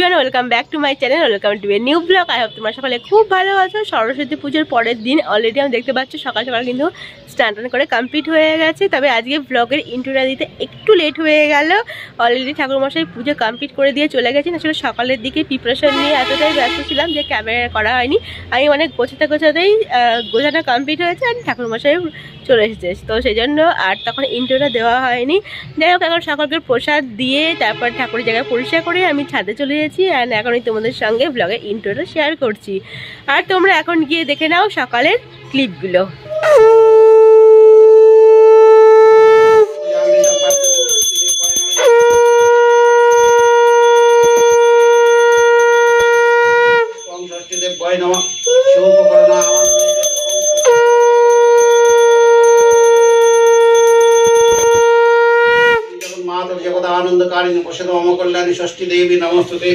Everyone, welcome back to my channel, welcome to a new blog. I hope তোমরা সকালে খুব ভালো আছো। সরস্বতী পুজোর পরের দিন অলরেডি আমি দেখতে পাচ্ছি সকাল সকাল কিন্তু স্নান টান করে কমপ্লিট হয়ে গেছে। তবে আজকে ব্লগের ইন্ট্রোটা দিতে একটু লেট হয়ে গেল। অলরেডি ঠাকুরমশাই পুজো কমপ্লিট করে দিয়ে চলে গেছেন। আসলে সকালের দিকে প্রিপারেশন নিয়ে এতটাই ব্যস্ত ছিলাম যে ক্যামেরা করা হয়নি। আমি অনেক গোছাতেই গোছানো কমপ্লিট হয়েছে আর ঠাকুরমশাই চলে এসেছে, তো সেই জন্য আর তখন ইন্ট্রোটা দেওয়া হয়নি। যাই হোক, এখন সকলকে প্রসাদ দিয়ে তারপর ঠাকুরের জায়গায় পরিষ্কার করে আমি ছাদে চলে গেছি। অ্যান্ড এখনই তোমাদের সঙ্গে ব্লগের ইন্ট্রোটা শেয়ার করছি। আর তোমরা এখন গিয়ে দেখে নাও সকালের ক্লিপগুলো। आनंदकारिणी पश्यतु मम कल्याणी षष्ठी देवी नमस्तुते।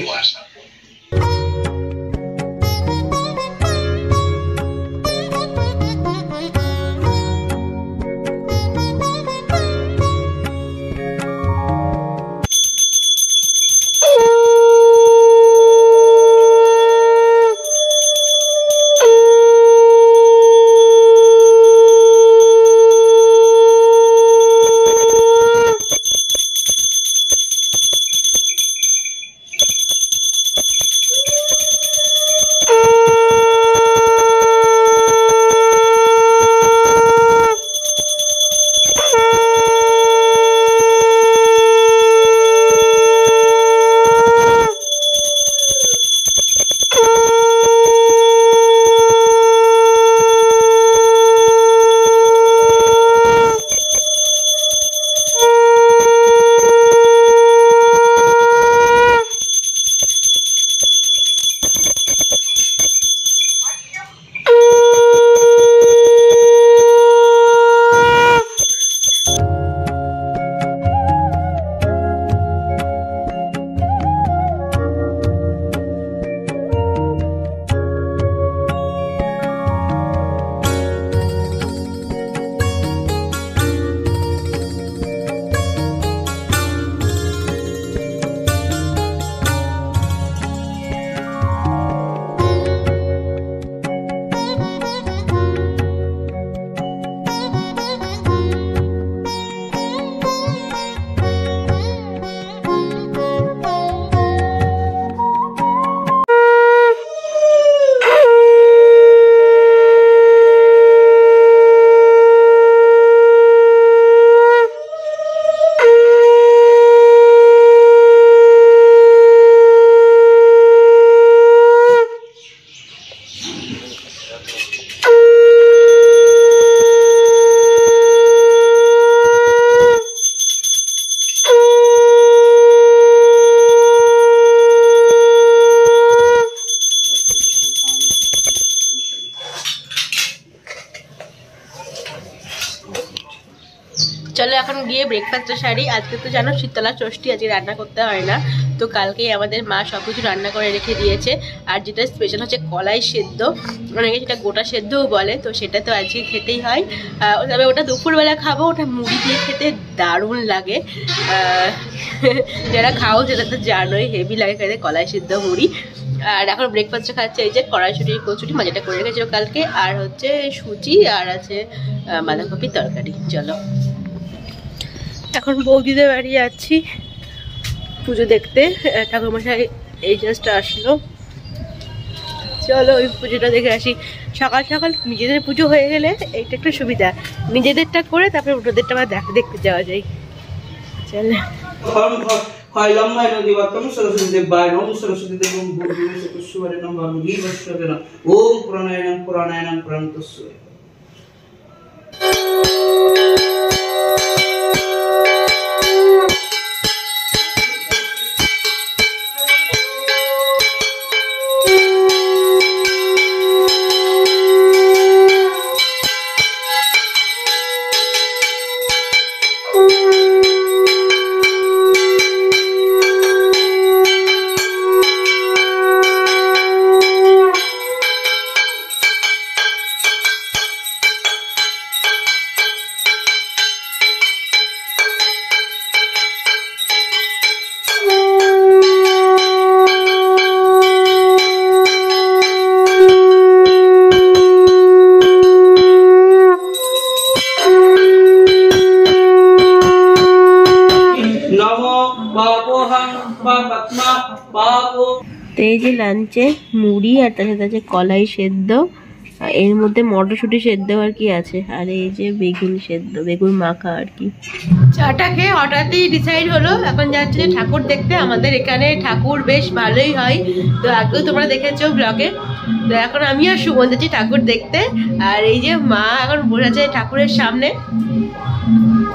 চলো এখন গিয়ে ব্রেকফাস্টটা সারি। আজকে তো জানো শীতলা ষষ্ঠী, আজকে রান্না করতে হয় না, তো কালকেই আমাদের মা সব কিছু রান্না করে রেখে দিয়েছে। আর যেটা স্পেশাল হচ্ছে কলাই সেদ্ধ, অনেকে সেটা গোটা সেদ্ধও বলে, তো সেটা তো আজকে খেতেই হয়। তবে ওটা দুপুরবেলা খাবো, ওটা মুড়ি দিয়ে খেতে দারুণ লাগে। যারা খাও সেটা তো জানোই, হেভি লাগে খেতে কলাই সেদ্ধ মুড়ি। আর এখন ব্রেকফাস্টে খাচ্ছে এই যে কড়াইশুঁটি কচুরি মাজাটা করে রেখেছিল কালকে, আর হচ্ছে সুজি, আর আছে বাঁধাকপির তরকারি। চলো এখন বৌদিদের বাড়ি যাচ্ছি পুজো দেখতে। ঠাকুরমশাই এই জাস্ট আসলো, চলো ওই পুজোটা দেখে আসি। সকাল সকাল নিজেদের পুজো হয়ে গেলে এইটা একটা সুবিধা, নিজেদেরটা করে তারপরে ওটাদেরটা আবার দেখতে যাওয়া যায়। চলো ओम प्रणयनम पुराणायनम प्रणतस्व। তো এই যে লাঞ্চে মুড়ি আর তার সাথে আছে কলাই সেদ্ধ, আর এর মধ্যে মটরশুঁটি সেদ্ধ আর কি আছে, আর এই যে বেগুন সেদ্ধ, বেগুন মাখা আর কি। চাটা খেয়ে হঠাৎই ডিসাইড হলো এখন যাচ্ছে যে ঠাকুর দেখতে। আমাদের এখানে ঠাকুর বেশ ভালোই হয়, তো আগেও তোমরা দেখেছো ব্লগে। তো এখন আমি আর সুমন যাচ্ছি ঠাকুর দেখতে, আর এই যে মা এখন বসে আছে ঠাকুরের সামনে।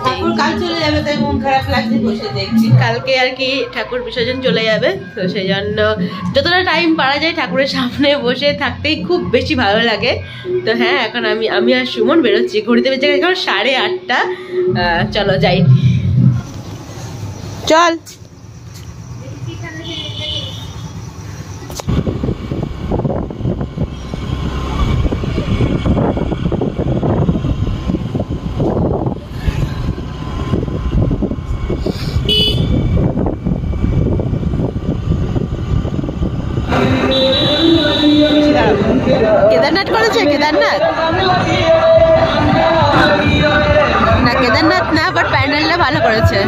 ঠাকুর কাল চলে যাবে তাই মন খারাপ লাগছে বসে দেখছি। কালকে আর কি ঠাকুর বিসর্জন চলে যাবে, তো সেই জন্য যতটা টাইম পারা যায় ঠাকুরের সামনে বসে থাকতেই খুব বেশি ভালো লাগে। তো হ্যাঁ, এখন আমি আর সুমন বেরোচ্ছি, ঘড়িতে বেজে এখন 8:30। চলো যাই, চল। কেদারনাথ করেছে, কেদারনাথ না, কেদারনাথ না, বাট প্যান্ডেলটা ভালো করেছে।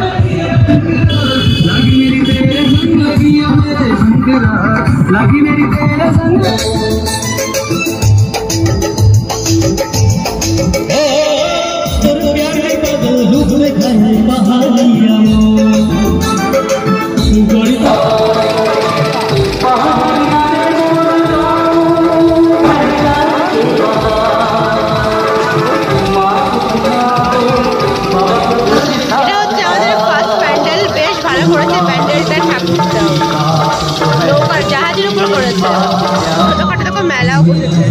মেলাও বসেছে।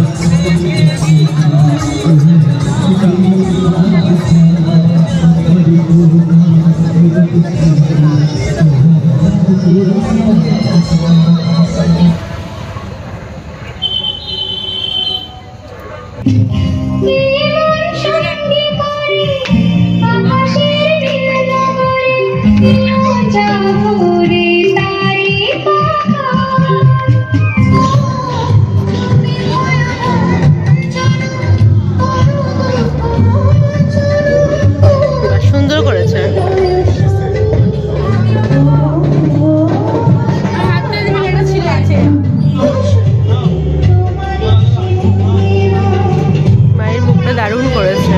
সুন্দর করেছে। মায়ের মুখটা দারুণ করেছে।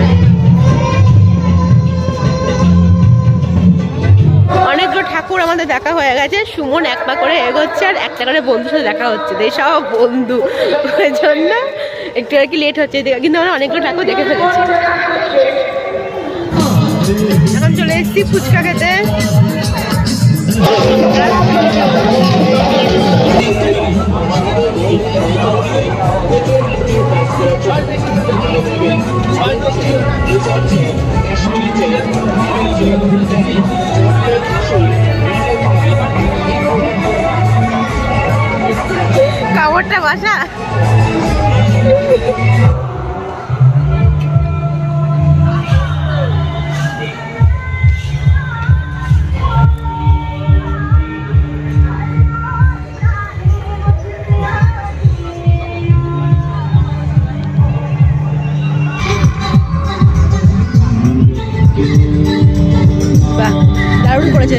অনেকগুলো ঠাকুর আমাদের দেখা হয়ে গেছে, সুমন এক পা করে এগোচ্ছে আর একটা করে বন্ধুর সাথে দেখা হচ্ছে, সব বন্ধু, ওই জন্য একটু আর কি লেট হচ্ছে, কিন্তু আমরা অনেকগুলো ঠাকুর দেখে ফেলেছি। এখন চলে এসেছি ফুচকা খেতে। কাপড়টা বাসা দারুণ করেছে।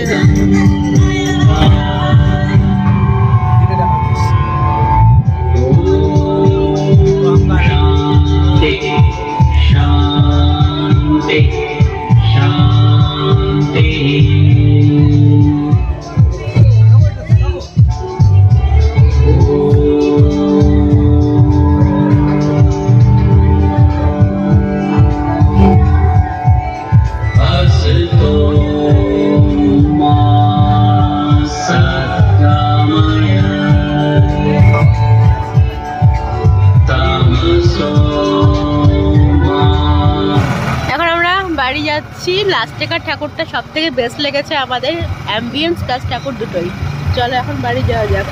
লাস্টেকার ঠাকুরটা সব থেকে বেস্ট লেগেছে আমাদের, অ্যাম্বিয়েন্স প্লাস ঠাকুর দুটোই। চলো এখন বাড়ি যাওয়া যাক।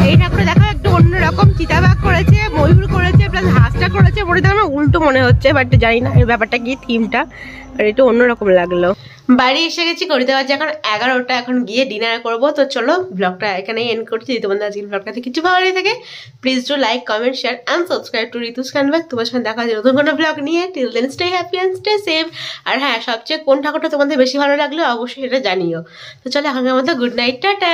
এই ঠাকুরটা দেখো একটু। একটু অন্যরকম, চিতাবাঘ করেছে, ময়ূর করেছে, প্লাস হাঁসটা করেছে, মনে তো আমার উল্টো মনে হচ্ছে, বাট জানি না এর ব্যাপারটা কি, থিমটা আর একটু অন্যরকম লাগলো। বাড়ি এসে গেছি, করতে পারছি এখন 11টা, এখন গিয়ে ডিনার করব। তো চলো ব্লগটা এখানেই এন্ড করছি। যদি তোমাদের আজকের ব্লগটা থেকে কিছু ভালো লেগে থাকে, please do like, comment, share and subscribe to Ritu's comeback. তোমার সঙ্গে দেখা হচ্ছে নতুন কোনো ব্লগ নিয়ে। Till then stay happy and stay safe. আর হ্যাঁ, সবচেয়ে কোন ঠাকুরটা তোমাদের বেশি ভালো লাগলো অবশ্যই সেটা জানিও। তো চলো এখন আমাদের গুড নাইট, টাটা।